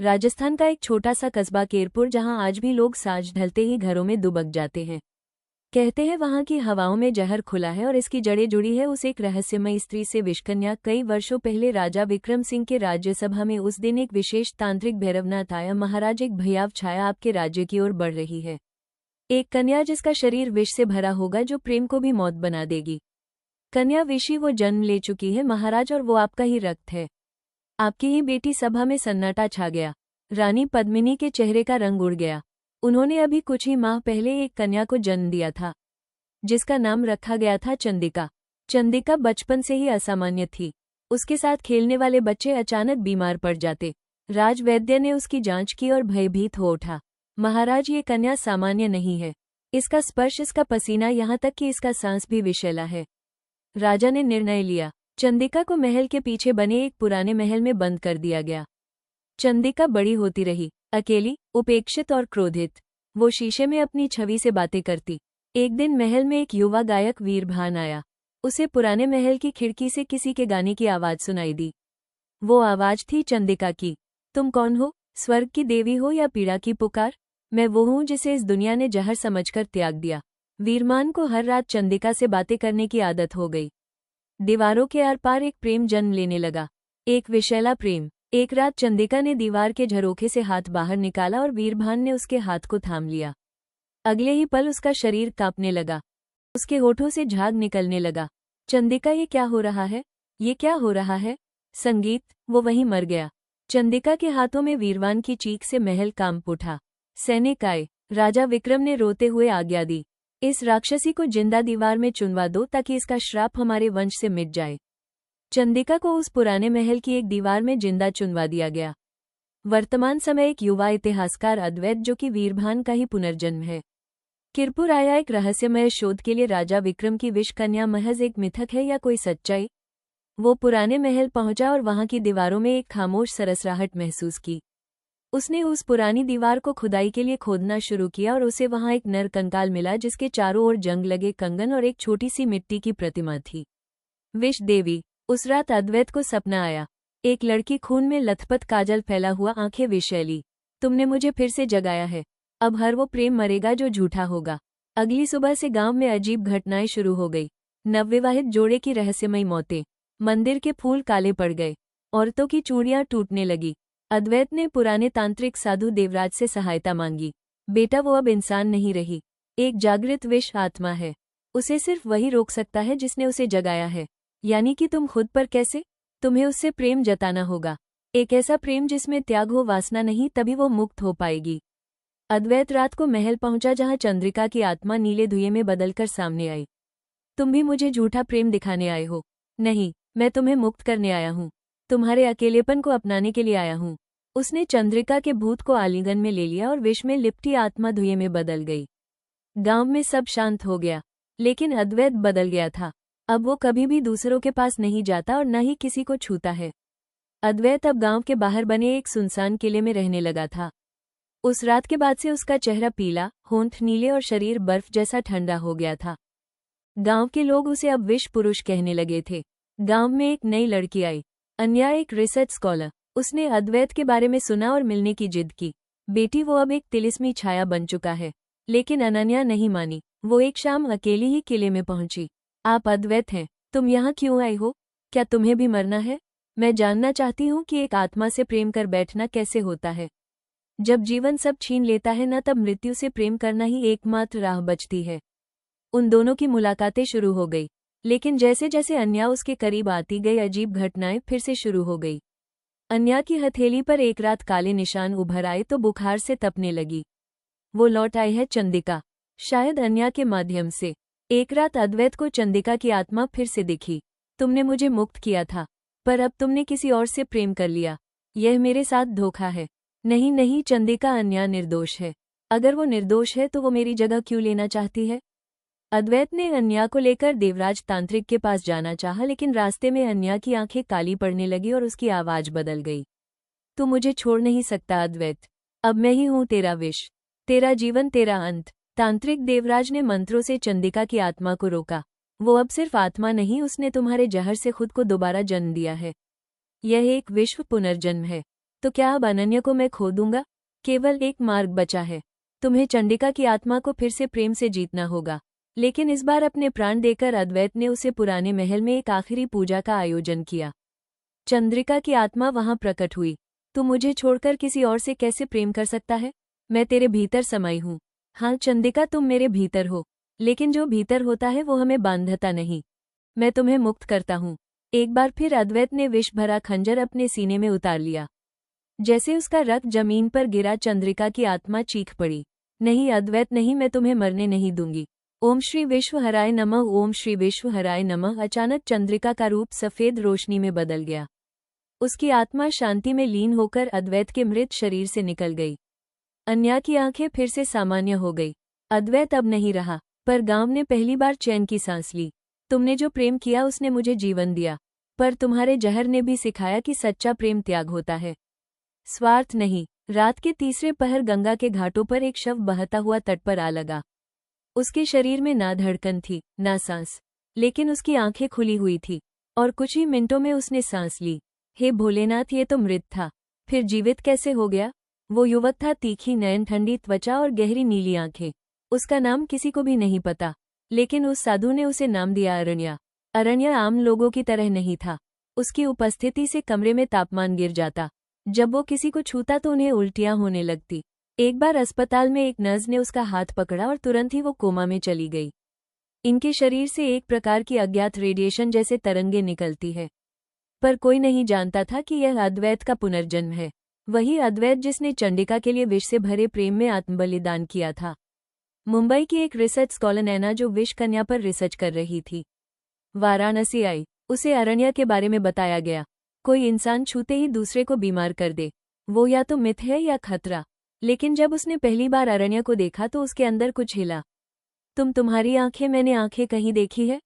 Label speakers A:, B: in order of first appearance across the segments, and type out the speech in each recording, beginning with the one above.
A: राजस्थान का एक छोटा सा कस्बा केरपुर, जहां आज भी लोग साँझ ढलते ही घरों में दुबक जाते हैं। कहते हैं वहां की हवाओं में जहर खुला है और इसकी जड़ें जुड़ी है उस एक रहस्यमयी स्त्री से, विषकन्या। कई वर्षों पहले राजा विक्रम सिंह के राज्यसभा में उस दिन एक विशेष तांत्रिक भैरवनाथ आया। महाराज, एक भयाव छाया आपके राज्य की ओर बढ़ रही है। एक कन्या जिसका शरीर विष से भरा होगा, जो प्रेम को भी मौत बना देगी। कन्या विषी, वो जन्म ले चुकी है महाराज, और वो आपका ही रक्त है, आपकी ही बेटी। सभा में सन्नाटा छा गया। रानी पद्मिनी के चेहरे का रंग उड़ गया। उन्होंने अभी कुछ ही माह पहले एक कन्या को जन्म दिया था, जिसका नाम रखा गया था चंदिका। चंदिका बचपन से ही असामान्य थी। उसके साथ खेलने वाले बच्चे अचानक बीमार पड़ जाते। राजवैद्य ने उसकी जांच की और भयभीत हो उठा। महाराज, ये कन्या सामान्य नहीं है। इसका स्पर्श, इसका पसीना, यहाँ तक कि इसका सांस भी विषैला है। राजा ने निर्णय लिया। चंदिका को महल के पीछे बने एक पुराने महल में बंद कर दिया गया। चंदिका बड़ी होती रही, अकेली, उपेक्षित और क्रोधित। वो शीशे में अपनी छवि से बातें करती। एक दिन महल में एक युवा गायक वीरभान आया। उसे पुराने महल की खिड़की से किसी के गाने की आवाज सुनाई दी। वो आवाज थी चंदिका की। तुम कौन हो? स्वर्ग की देवी हो या पीड़ा की पुकार? मैं वो हूँ जिसे इस दुनिया ने जहर समझकर त्याग दिया। वीरमान को हर रात चंदिका से बातें करने की आदत हो गई। दीवारों के आर पार एक प्रेम जन्म लेने लगा, एक विशैला प्रेम। एक रात चंदिका ने दीवार के झरोखे से हाथ बाहर निकाला और वीरभान ने उसके हाथ को थाम लिया। अगले ही पल उसका शरीर कांपने लगा, उसके होठों से झाग निकलने लगा। चंदिका, ये क्या हो रहा है? ये क्या हो रहा है? संगीत। वो वहीं मर गया। चंदिका के हाथों में वीरवान की चीख से महल कांप उठा। सैनिक आए। राजा विक्रम ने रोते हुए आज्ञा दी, इस राक्षसी को जिंदा दीवार में चुनवा दो, ताकि इसका श्राप हमारे वंश से मिट जाए। चंदिका को उस पुराने महल की एक दीवार में जिंदा चुनवा दिया गया। वर्तमान समय एक युवा इतिहासकार अद्वैत, जो कि वीरभान का ही पुनर्जन्म है, किरपुर आया एक रहस्यमय शोध के लिए। राजा विक्रम की विष कन्या महज एक मिथक है या कोई सच्चाई? वो पुराने महल पहुंचा और वहां की दीवारों में एक खामोश सरसराहट महसूस की। उसने उस पुरानी दीवार को खुदाई के लिए खोदना शुरू किया और उसे वहां एक नर कंकाल मिला, जिसके चारों ओर जंग लगे कंगन और एक छोटी सी मिट्टी की प्रतिमा थी। विष देवी। उस रात अद्वैत को सपना आया। एक लड़की, खून में लथपथ, काजल फैला हुआ, आंखें विषैली। तुमने मुझे फिर से जगाया है। अब हर वो प्रेम मरेगा जो झूठा होगा। अगली सुबह से गांव में अजीब घटनाएं शुरू हो गई। नवविवाहित जोड़े की रहस्यमयी मौतें, मंदिर के फूल काले पड़ गए, औरतों की चूड़ियां टूटने लगी। अद्वैत ने पुराने तांत्रिक साधु देवराज से सहायता मांगी। बेटा, वो अब इंसान नहीं रही, एक जागृत विष आत्मा है। उसे सिर्फ वही रोक सकता है जिसने उसे जगाया है। यानी कि तुम खुद पर कैसे? तुम्हें उससे प्रेम जताना होगा, एक ऐसा प्रेम जिसमें त्याग हो, वासना नहीं, तभी वो मुक्त हो पाएगी। अद्वैत रात को महल पहुंचा, जहां चंद्रिका की आत्मा नीले धुएं में बदलकर सामने आई। तुम भी मुझे झूठा प्रेम दिखाने आए हो? नहीं, मैं तुम्हें मुक्त करने आया हूँ, तुम्हारे अकेलेपन को अपनाने के लिए आया हूँ। उसने चंद्रिका के भूत को आलिंगन में ले लिया और विष में लिपटी आत्मा धुएं में बदल गई। गांव में सब शांत हो गया, लेकिन अद्वैत बदल गया था। अब वो कभी भी दूसरों के पास नहीं जाता और न ही किसी को छूता है। अद्वैत अब गांव के बाहर बने एक सुनसान किले में रहने लगा था। उस रात के बाद से उसका चेहरा पीला, होंठ नीले और शरीर बर्फ जैसा ठंडा हो गया था। गांव के लोग उसे अब विष पुरुष कहने लगे थे। गांव में एक नई लड़की आई, अन्या, एक रिसर्च स्कॉलर। उसने अद्वैत के बारे में सुना और मिलने की जिद की। बेटी, वो अब एक तिलिस्मी छाया बन चुका है। लेकिन अनन्या नहीं मानी। वो एक शाम अकेली ही किले में पहुंची। आप अद्वैत हैं, तुम यहाँ क्यों आई हो? क्या तुम्हें भी मरना है? मैं जानना चाहती हूँ कि एक आत्मा से प्रेम कर बैठना कैसे होता है। जब जीवन सब छीन लेता है न, तब मृत्यु से प्रेम करना ही एकमात्र राह बचती है। उन दोनों की मुलाकातें शुरू हो गई, लेकिन जैसे जैसे अन्या उसके करीब आती गई, अजीब घटनाएं फिर से शुरू हो गई। अन्या की हथेली पर एक रात काले निशान उभर आए तो बुखार से तपने लगी। वो लौट आई है चंदिका, शायद अन्या के माध्यम से। एक रात अद्वैत को चंदिका की आत्मा फिर से दिखी। तुमने मुझे मुक्त किया था, पर अब तुमने किसी और से प्रेम कर लिया। यह मेरे साथ धोखा है। नहीं नहीं चंदिका, अन्या निर्दोष है। अगर वो निर्दोष है तो वो मेरी जगह क्यों लेना चाहती है? अद्वैत ने अन्या को लेकर देवराज तांत्रिक के पास जाना चाहा, लेकिन रास्ते में अन्या की आंखें काली पड़ने लगी और उसकी आवाज बदल गई। तू मुझे छोड़ नहीं सकता अद्वैत, अब मैं ही हूँ तेरा विष, तेरा जीवन, तेरा अंत। तांत्रिक देवराज ने मंत्रों से चंदिका की आत्मा को रोका। वो अब सिर्फ आत्मा नहीं, उसने तुम्हारे जहर से खुद को दोबारा जन्म दिया है। यह एक विश्व पुनर्जन्म है। तो क्या अब अनन्या को मैं खो दूंगा? केवल एक मार्ग बचा है। तुम्हें चंडिका की आत्मा को फिर से प्रेम से जीतना होगा। लेकिन इस बार अपने प्राण देकर अद्वैत ने उसे पुराने महल में एक आखिरी पूजा का आयोजन किया। चंद्रिका की आत्मा वहां प्रकट हुई। तू मुझे छोड़कर किसी और से कैसे प्रेम कर सकता है? मैं तेरे भीतर समाई हूँ। हाँ चंदिका, तुम मेरे भीतर हो, लेकिन जो भीतर होता है वो हमें बांधता नहीं। मैं तुम्हें मुक्त करता हूँ। एक बार फिर अद्वैत ने विष भरा खंजर अपने सीने में उतार लिया। जैसे उसका रक्त जमीन पर गिरा, चंद्रिका की आत्मा चीख पड़ी। नहीं अद्वैत नहीं, मैं तुम्हें मरने नहीं दूंगी। ओम श्री विश्वहराय नमः, ओम श्री विश्वहराय नमः। अचानक चंद्रिका का रूप सफेद रोशनी में बदल गया। उसकी आत्मा शांति में लीन होकर अद्वैत के मृत शरीर से निकल गई। अन्या की आंखें फिर से सामान्य हो गई। अद्वैत अब नहीं रहा, पर गांव ने पहली बार चैन की सांस ली। तुमने जो प्रेम किया उसने मुझे जीवन दिया, पर तुम्हारे जहर ने भी सिखाया कि सच्चा प्रेम त्याग होता है, स्वार्थ नहीं। रात के तीसरे पहर गंगा के घाटों पर एक शव बहता हुआ तट पर आ लगा। उसके शरीर में ना धड़कन थी ना सांस, लेकिन उसकी आंखें खुली हुई थी और कुछ ही मिनटों में उसने सांस ली। हे भोलेनाथ, ये तो मृत था, फिर जीवित कैसे हो गया? वो युवक था, तीखी नयन, ठंडी त्वचा और गहरी नीली आंखें। उसका नाम किसी को भी नहीं पता, लेकिन उस साधु ने उसे नाम दिया अरण्या। अरण्या आम लोगों की तरह नहीं था। उसकी उपस्थिति से कमरे में तापमान गिर जाता। जब वो किसी को छूता तो उन्हें उल्टियां होने लगती। एक बार अस्पताल में एक नर्स ने उसका हाथ पकड़ा और तुरंत ही वो कोमा में चली गई। इनके शरीर से एक प्रकार की अज्ञात रेडिएशन जैसे तरंगे निकलती है, पर कोई नहीं जानता था कि यह अद्वैत का पुनर्जन्म है। वही अद्वैत जिसने चंडिका के लिए विष से भरे प्रेम में आत्मबलिदान किया था। मुंबई की एक रिसर्च स्कॉलर नैना, जो विष कन्या पर रिसर्च कर रही थी, वाराणसी आई। उसे अरण्या के बारे में बताया गया। कोई इंसान छूते ही दूसरे को बीमार कर दे, वो या तो मिथ है या खतरा। लेकिन जब उसने पहली बार अरण्या को देखा तो उसके अंदर कुछ हिला। तुम्हारी आंखें, मैंने आंखें कहीं देखी है?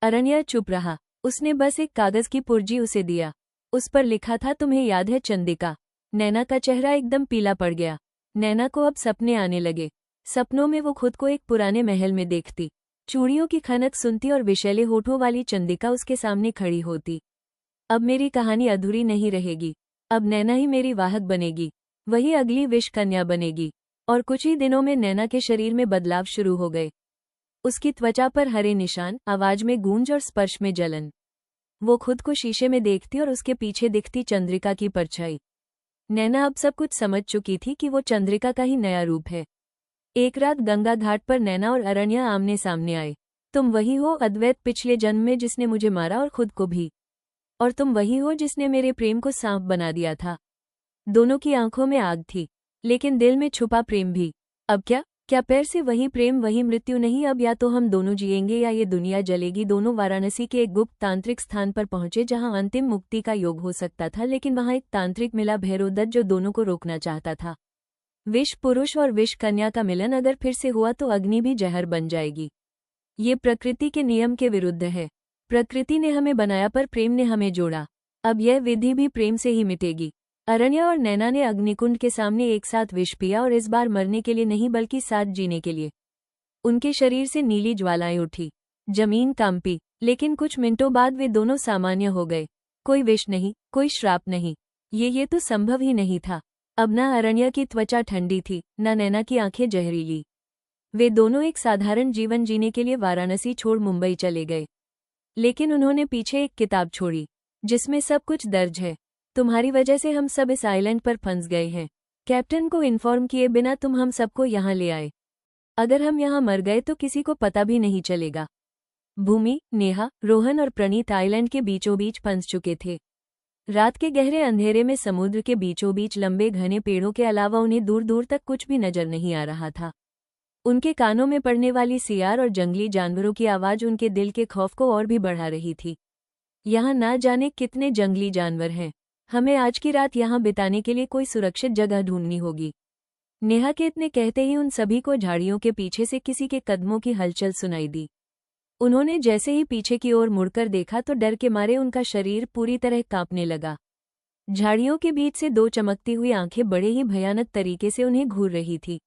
A: अरण्या चुप रहा। उसने बस एक कागज की पुर्जी उसे दिया। उस पर लिखा था, तुम्हें याद है चंदिका? नैना का चेहरा एकदम पीला पड़ गया। नैना को अब सपने आने लगे। सपनों में वो खुद को एक पुराने महल में देखती, चूड़ियों की खनक सुनती और विषैले होठों वाली चंदिका उसके सामने खड़ी होती। अब मेरी कहानी अधूरी नहीं रहेगी। अब नैना ही मेरी वाहक बनेगी, वही अगली विष कन्या बनेगी। और कुछ ही दिनों में नैना के शरीर में बदलाव शुरू हो गए। उसकी त्वचा पर हरे निशान, आवाज में गूंज और स्पर्श में जलन। वो खुद को शीशे में देखती और उसके पीछे दिखती चंद्रिका की परछाई। नैना अब सब कुछ समझ चुकी थी कि वो चंद्रिका का ही नया रूप है। एक रात गंगा घाट पर नैना और अरण्या आमने सामने आए। तुम वही हो अद्वैत, पिछले जन्म में जिसने मुझे मारा और खुद को भी। और तुम वही हो जिसने मेरे प्रेम को सांप बना दिया था। दोनों की आंखों में आग थी, लेकिन दिल में छुपा प्रेम भी। अब क्या पैर से वही प्रेम, वही मृत्यु नहीं? अब या तो हम दोनों जिएंगे या ये दुनिया जलेगी। दोनों वाराणसी के एक गुप्त तांत्रिक स्थान पर पहुंचे जहां अंतिम मुक्ति का योग हो सकता था, लेकिन वहां एक तांत्रिक मिला, भैरवदत्त, जो दोनों को रोकना चाहता था। विष पुरुष और विष कन्या का मिलन अगर फिर से हुआ तो अग्नि भी जहर बन जाएगी। ये प्रकृति के नियम के विरुद्ध है। प्रकृति ने हमें बनाया पर प्रेम ने हमें जोड़ा। अब यह विधि भी प्रेम से ही मिटेगी। अरण्या और नैना ने अग्निकुंड के सामने एक साथ विष पिया, और इस बार मरने के लिए नहीं बल्कि साथ जीने के लिए। उनके शरीर से नीली ज्वालाएं उठी, जमीन कांपी, लेकिन कुछ मिनटों बाद वे दोनों सामान्य हो गए। कोई विष नहीं, कोई श्राप नहीं। ये तो संभव ही नहीं था। अब ना अरण्या की त्वचा ठंडी थी, ना नैना की आंखें जहरीली। वे दोनों एक साधारण जीवन जीने के लिए वाराणसी छोड़ मुंबई चले गए। लेकिन उन्होंने पीछे एक किताब छोड़ी जिसमें सब कुछ दर्ज है। तुम्हारी वजह से हम सब इस आइलैंड पर फंस गए हैं। कैप्टन को इन्फॉर्म किए बिना तुम हम सबको यहाँ ले आए। अगर हम यहाँ मर गए तो किसी को पता भी नहीं चलेगा। भूमि, नेहा, रोहन और प्रणीत आइलैंड के बीचों बीच फंस चुके थे। रात के गहरे अंधेरे में समुद्र के बीचों बीच लंबे घने पेड़ों के अलावा उन्हें दूर दूर तक कुछ भी नजर नहीं आ रहा था। उनके कानों में पड़ने वाली सियार और जंगली जानवरों की आवाज उनके दिल के खौफ को और भी बढ़ा रही थी। यहाँ ना जाने कितने जंगली जानवर हैं। हमें आज की रात यहाँ बिताने के लिए कोई सुरक्षित जगह ढूंढनी होगी। नेहा के इतने कहते ही उन सभी को झाड़ियों के पीछे से किसी के कदमों की हलचल सुनाई दी। उन्होंने जैसे ही पीछे की ओर मुड़कर देखा तो डर के मारे उनका शरीर पूरी तरह कांपने लगा। झाड़ियों के बीच से दो चमकती हुई आंखें बड़े ही भयानक तरीके से उन्हें घूर रही थी।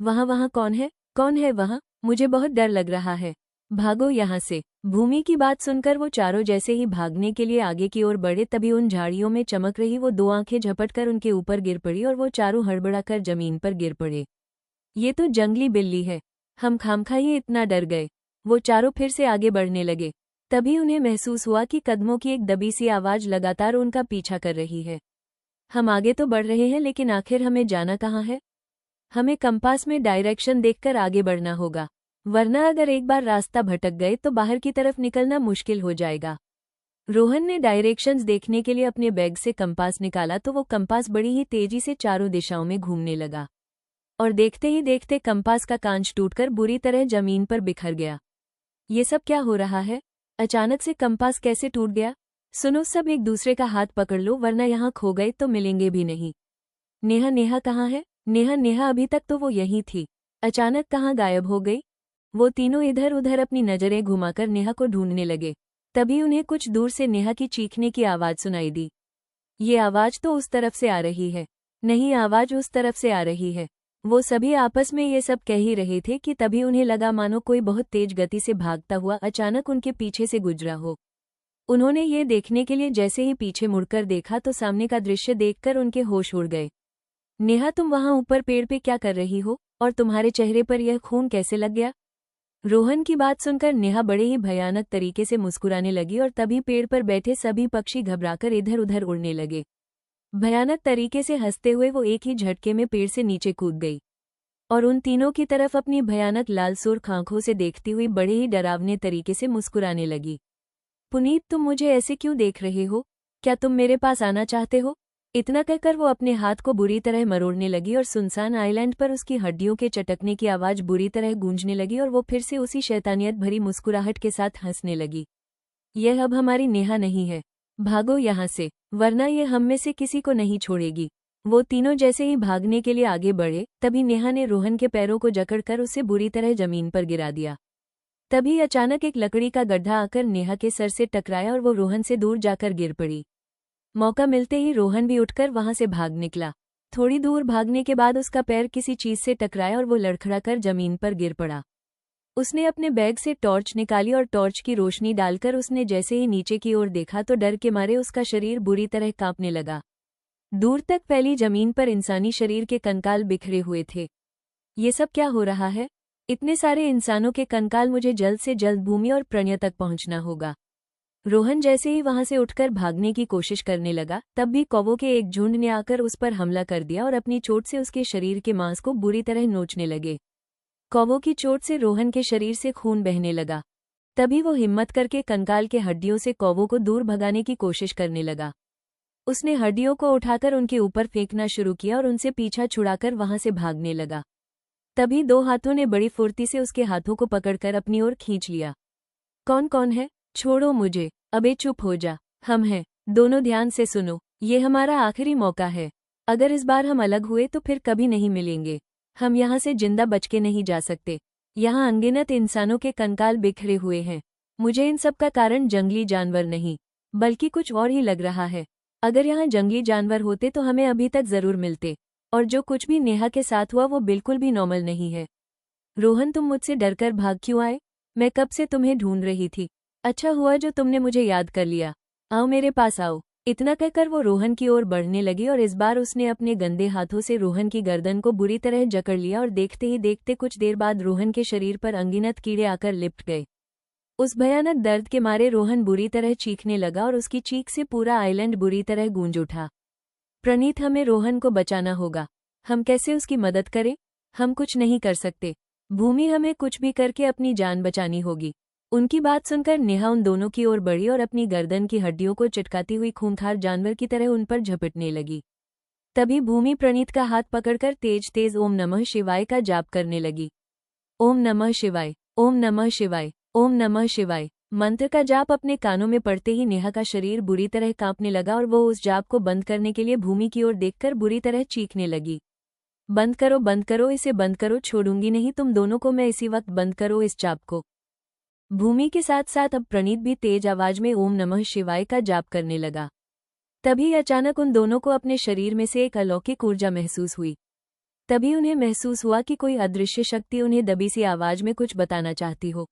A: वहाँ कौन है? कौन है वहाँ? मुझे बहुत डर लग रहा है। भागो यहाँ से। भूमि की बात सुनकर वो चारों जैसे ही भागने के लिए आगे की ओर बढ़े, तभी उन झाड़ियों में चमक रही वो 2 आंखें झपटकर उनके ऊपर गिर पड़ी और वो चारों हड़बड़ाकर जमीन पर गिर पड़े। ये तो जंगली बिल्ली है, हम खामखा ही इतना डर गए। वो चारों फिर से आगे बढ़ने लगे। तभी उन्हें महसूस हुआ कि कदमों की एक दबी सी आवाज लगातार उनका पीछा कर रही है। हम आगे तो बढ़ रहे हैं, लेकिन आखिर हमें जाना कहाँ है? हमें कंपास में डायरेक्शन देखकर आगे बढ़ना होगा, वरना अगर एक बार रास्ता भटक गए तो बाहर की तरफ निकलना मुश्किल हो जाएगा। रोहन ने डायरेक्शंस देखने के लिए अपने बैग से कंपास निकाला तो वो कंपास बड़ी ही तेजी से चारों दिशाओं में घूमने लगा और देखते ही देखते कंपास का कांच टूटकर बुरी तरह जमीन पर बिखर गया। ये सब क्या हो रहा है? अचानक से कंपास कैसे टूट गया? सुनो, सब एक दूसरे का हाथ पकड़ लो, वरना यहाँ खो गए तो मिलेंगे भी नहीं। नेहा, नेहा कहाँ है? नेहा, नेहा अभी तक तो वो यहीं थी, अचानक कहाँ गायब हो गई? वो तीनों इधर उधर अपनी नजरें घुमाकर नेहा को ढूंढने लगे। तभी उन्हें कुछ दूर से नेहा की चीखने की आवाज सुनाई दी। ये आवाज तो उस तरफ से आ रही है। नहीं, आवाज उस तरफ से आ रही है। वो सभी आपस में ये सब कह ही रहे थे कि तभी उन्हें लगा मानो कोई बहुत तेज गति से भागता हुआ अचानक उनके पीछे से गुजरा हो। उन्होंने ये देखने के लिए जैसे ही पीछे मुड़कर देखा तो सामने का दृश्य देखकर उनके होश उड़ गए। नेहा, तुम वहां ऊपर पेड़ पे क्या कर रही हो, और तुम्हारे चेहरे पर यह खून कैसे लग गया? रोहन की बात सुनकर नेहा बड़े ही भयानक तरीके से मुस्कुराने लगी और तभी पेड़ पर बैठे सभी पक्षी घबराकर इधर उधर उड़ने लगे। भयानक तरीके से हंसते हुए वो एक ही झटके में पेड़ से नीचे कूद गई और उन तीनों की तरफ अपनी भयानक लाल सुर्ख आंखों से देखती हुई बड़े ही डरावने तरीके से मुस्कुराने लगी। पुनीत, तुम मुझे ऐसे क्यों देख रहे हो? क्या तुम मेरे पास आना चाहते हो? इतना कहकर वो अपने हाथ को बुरी तरह मरोड़ने लगी और सुनसान आइलैंड पर उसकी हड्डियों के चटकने की आवाज बुरी तरह गूंजने लगी और वो फिर से उसी शैतानियत भरी मुस्कुराहट के साथ हंसने लगी। यह अब हमारी नेहा नहीं है, भागो यहाँ से, वरना ये हम में से किसी को नहीं छोड़ेगी। वो तीनों जैसे ही भागने के लिए आगे बढ़े, तभी नेहा ने रोहन के पैरों को जकड़कर उसे बुरी तरह जमीन पर गिरा दिया। तभी अचानक एक लकड़ी का गड्ढा आकर नेहा के सर से टकराया और वो रोहन से दूर जाकर गिर पड़ी। मौका मिलते ही रोहन भी उठकर वहां से भाग निकला। थोड़ी दूर भागने के बाद उसका पैर किसी चीज से टकराया और वो लड़खड़ाकर जमीन पर गिर पड़ा। उसने अपने बैग से टॉर्च निकाली और टॉर्च की रोशनी डालकर उसने जैसे ही नीचे की ओर देखा तो डर के मारे उसका शरीर बुरी तरह कांपने लगा। दूर तक फैली जमीन पर इंसानी शरीर के कंकाल बिखरे हुए थे। ये सब क्या हो रहा है? इतने सारे इंसानों के कंकाल, मुझे जल्द से जल्द भूमि और प्रणय तक पहुंचना होगा। रोहन जैसे ही वहां से उठकर भागने की कोशिश करने लगा, तब भी कौवों के एक झुंड ने आकर उस पर हमला कर दिया और अपनी चोट से उसके शरीर के मांस को बुरी तरह नोचने लगे। कौवों की चोट से रोहन के शरीर से खून बहने लगा। तभी वो हिम्मत करके कंकाल के हड्डियों से कौवों को दूर भगाने की कोशिश करने लगा। उसने हड्डियों को उठाकर उनके ऊपर फेंकना शुरू किया और उनसे पीछा छुड़ाकर वहां से भागने लगा। तभी 2 हाथों ने बड़ी फुर्ती से उसके हाथों को पकड़कर अपनी ओर खींच लिया। कौन कौन है? छोड़ो मुझे। अबे चुप हो जा। हम हैं। दोनों ध्यान से सुनो, ये हमारा आखिरी मौका है। अगर इस बार हम अलग हुए तो फिर कभी नहीं मिलेंगे। हम यहाँ से जिंदा बच के नहीं जा सकते। यहाँ अनगिनत इंसानों के कंकाल बिखरे हुए हैं। मुझे इन सब का कारण जंगली जानवर नहीं, बल्कि कुछ और ही लग रहा है। अगर यहाँ जंगली जानवर होते तो हमें अभी तक जरूर मिलते, और जो कुछ भी नेहा के साथ हुआ वो बिल्कुल भी नॉर्मल नहीं है। रोहन, तुम मुझसे डरकर भाग क्यों आए? मैं कब से तुम्हें ढूंढ रही थी। अच्छा हुआ जो तुमने मुझे याद कर लिया। आओ मेरे पास आओ। इतना कहकर वो रोहन की ओर बढ़ने लगी और इस बार उसने अपने गंदे हाथों से रोहन की गर्दन को बुरी तरह जकड़ लिया और देखते ही देखते कुछ देर बाद रोहन के शरीर पर अनगिनत कीड़े आकर लिपट गए। उस भयानक दर्द के मारे रोहन बुरी तरह चीखने लगा और उसकी चीख से पूरा आइलैंड बुरी तरह गूंज उठा। प्रणीत, हमें रोहन को बचाना होगा। हम कैसे उसकी मदद करें? हम कुछ नहीं कर सकते। भूमि, हमें कुछ भी करके अपनी जान बचानी होगी। उनकी बात सुनकर नेहा उन दोनों की ओर बढ़ी और अपनी गर्दन की हड्डियों को चटकाती हुई खूंखार जानवर की तरह उन पर झपटने लगी। तभी भूमि प्रणीत का हाथ पकड़कर तेज तेज ओम नमः शिवाय का जाप करने लगी। ओम नमः शिवाय, ओम नमः शिवाय, ओम नमः शिवाय। मंत्र का जाप अपने कानों में पड़ते ही नेहा का शरीर बुरी तरह कांपने लगा और वो उस जाप को बंद करने के लिए भूमि की ओर देखकर बुरी तरह चीखने लगी। बंद करो, इसे बंद करो, छोड़ूंगी नहीं तुम दोनों को मैं इसी वक्त, बंद करो इस जाप को। भूमि के साथ साथ अब प्रणीत भी तेज आवाज में ओम नमः शिवाय का जाप करने लगा। तभी अचानक उन दोनों को अपने शरीर में से एक अलौकिक ऊर्जा महसूस हुई। तभी उन्हें महसूस हुआ कि कोई अदृश्य शक्ति उन्हें दबी सी आवाज में कुछ बताना चाहती हो।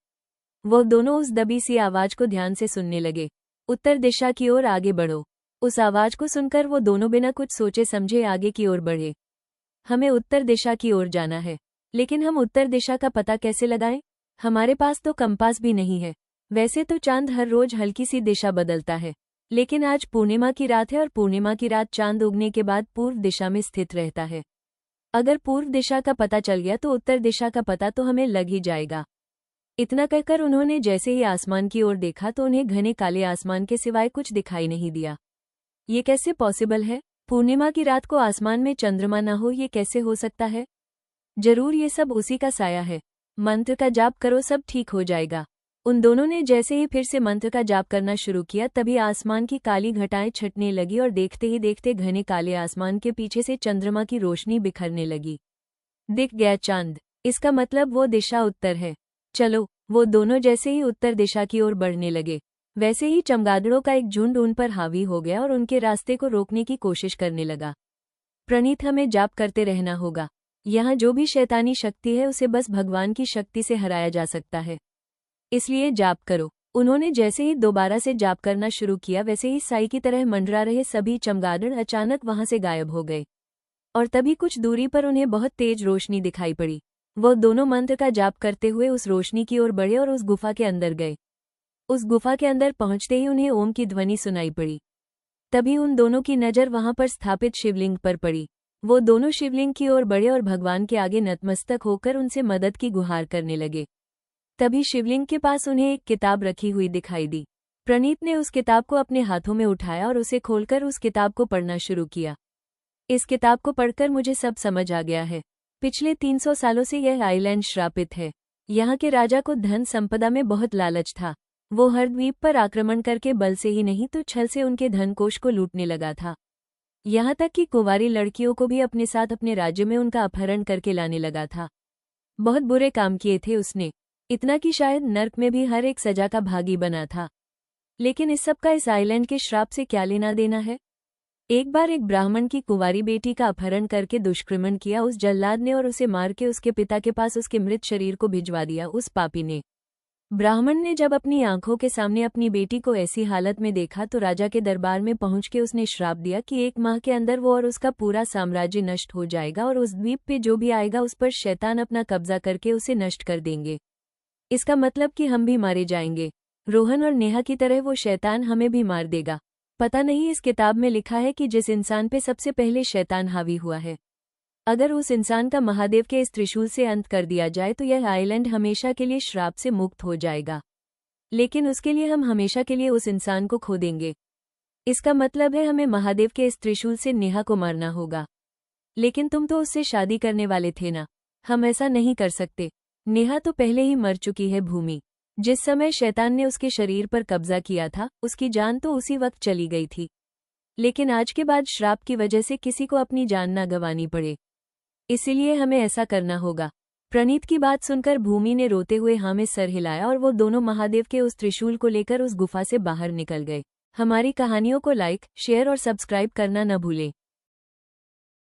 A: वो दोनों उस दबी सी आवाज को ध्यान से सुनने लगे। उत्तर दिशा की ओर आगे बढ़ो। उस आवाज को सुनकर वो दोनों बिना कुछ सोचे समझे आगे की ओर बढ़े। हमें उत्तर दिशा की ओर जाना है, लेकिन हम उत्तर दिशा का पता कैसे लगाएं? हमारे पास तो कंपास भी नहीं है। वैसे तो चांद हर रोज हल्की सी दिशा बदलता है, लेकिन आज पूर्णिमा की रात है और पूर्णिमा की रात चांद उगने के बाद पूर्व दिशा में स्थित रहता है। अगर पूर्व दिशा का पता चल गया तो उत्तर दिशा का पता तो हमें लग ही जाएगा। इतना कहकर उन्होंने जैसे ही आसमान की ओर देखा तो उन्हें घने काले आसमान के सिवाय कुछ दिखाई नहीं दिया। ये कैसे पॉसिबल है? पूर्णिमा की रात को आसमान में चंद्रमा न हो, ये कैसे हो सकता है? जरूर ये सब उसी का साया है। मंत्र का जाप करो, सब ठीक हो जाएगा। उन दोनों ने जैसे ही फिर से मंत्र का जाप करना शुरू किया तभी आसमान की काली घटाएं छटने लगी और देखते ही देखते घने काले आसमान के पीछे से चंद्रमा की रोशनी बिखरने लगी। दिख गया चांद, इसका मतलब वो दिशा उत्तर है। चलो। वो दोनों जैसे ही उत्तर दिशा की ओर बढ़ने लगे, वैसे ही चमगादड़ों का एक झुंड उन पर हावी हो गया और उनके रास्ते को रोकने की कोशिश करने लगा। प्रणीत, हमें जाप करते रहना होगा। यहाँ जो भी शैतानी शक्ति है उसे बस भगवान की शक्ति से हराया जा सकता है, इसलिए जाप करो। उन्होंने जैसे ही दोबारा से जाप करना शुरू किया वैसे ही साई की तरह मंडरा रहे सभी चमगादड़ अचानक वहां से गायब हो गए, और तभी कुछ दूरी पर उन्हें बहुत तेज रोशनी दिखाई पड़ी। वो दोनों मंत्र का जाप करते हुए उस रोशनी की ओर बढ़े और उस गुफा के अंदर गए। उस गुफा के अंदर पहुंचते ही उन्हें ओम की ध्वनि सुनाई पड़ी। तभी उन दोनों की नजर वहां पर स्थापित शिवलिंग पर पड़ी। वो दोनों शिवलिंग की ओर बढ़े और भगवान के आगे नतमस्तक होकर उनसे मदद की गुहार करने लगे। तभी शिवलिंग के पास उन्हें एक किताब रखी हुई दिखाई दी। प्रणीत ने उस किताब को अपने हाथों में उठाया और उसे खोलकर उस किताब को पढ़ना शुरू किया। इस किताब को पढ़कर मुझे सब समझ आ गया है। पिछले 300 सालों से यह आइलैंड श्रापित है। यहाँ के राजा को धन संपदा में बहुत लालच था। वो हर द्वीप पर आक्रमण करके बल से ही नहीं तो छल से उनके धनकोष को लूटने लगा था। यहाँ तक कि कुंवारी लड़कियों को भी अपने साथ अपने राज्य में उनका अपहरण करके लाने लगा था। बहुत बुरे काम किए थे उसने, इतना कि शायद नर्क में भी हर एक सजा का भागी बना था। लेकिन इस सब का इस आइलैंड के श्राप से क्या लेना देना है? एक बार एक ब्राह्मण की कुंवारी बेटी का अपहरण करके दुष्कृमण किया उस जल्लाद ने और उसे मार के उसके पिता के पास उसके मृत शरीर को भिजवा दिया उस पापी ने। ब्राह्मण ने जब अपनी आंखों के सामने अपनी बेटी को ऐसी हालत में देखा तो राजा के दरबार में पहुंच के उसने श्राप दिया कि 1 माह के अंदर वो और उसका पूरा साम्राज्य नष्ट हो जाएगा और उस द्वीप पे जो भी आएगा उस पर शैतान अपना कब्जा करके उसे नष्ट कर देंगे। इसका मतलब कि हम भी मारे जाएंगे। रोहन और नेहा की तरह वो शैतान हमें भी मार देगा। पता नहीं इस किताब में लिखा है कि जिस इंसान पे सबसे पहले शैतान हावी हुआ है, अगर उस इंसान का महादेव के इस त्रिशूल से अंत कर दिया जाए तो यह आइलैंड हमेशा के लिए श्राप से मुक्त हो जाएगा। लेकिन उसके लिए हम हमेशा के लिए उस इंसान को खो देंगे। इसका मतलब है हमें महादेव के इस त्रिशूल से नेहा को मारना होगा। लेकिन तुम तो उससे शादी करने वाले थे ना। हम ऐसा नहीं कर सकते। नेहा तो पहले ही मर चुकी है भूमि। जिस समय शैतान ने उसके शरीर पर कब्जा किया था उसकी जान तो उसी वक्त चली गई थी। लेकिन आज के बाद श्राप की वजह से किसी को अपनी जान न गंवानी पड़े, इसीलिए हमें ऐसा करना होगा। प्रणीत की बात सुनकर भूमि ने रोते हुए हाँ में सर हिलाया और वो दोनों महादेव के उस त्रिशूल को लेकर उस गुफा से बाहर निकल गए। हमारी कहानियों को लाइक, शेयर और सब्सक्राइब करना न भूलें।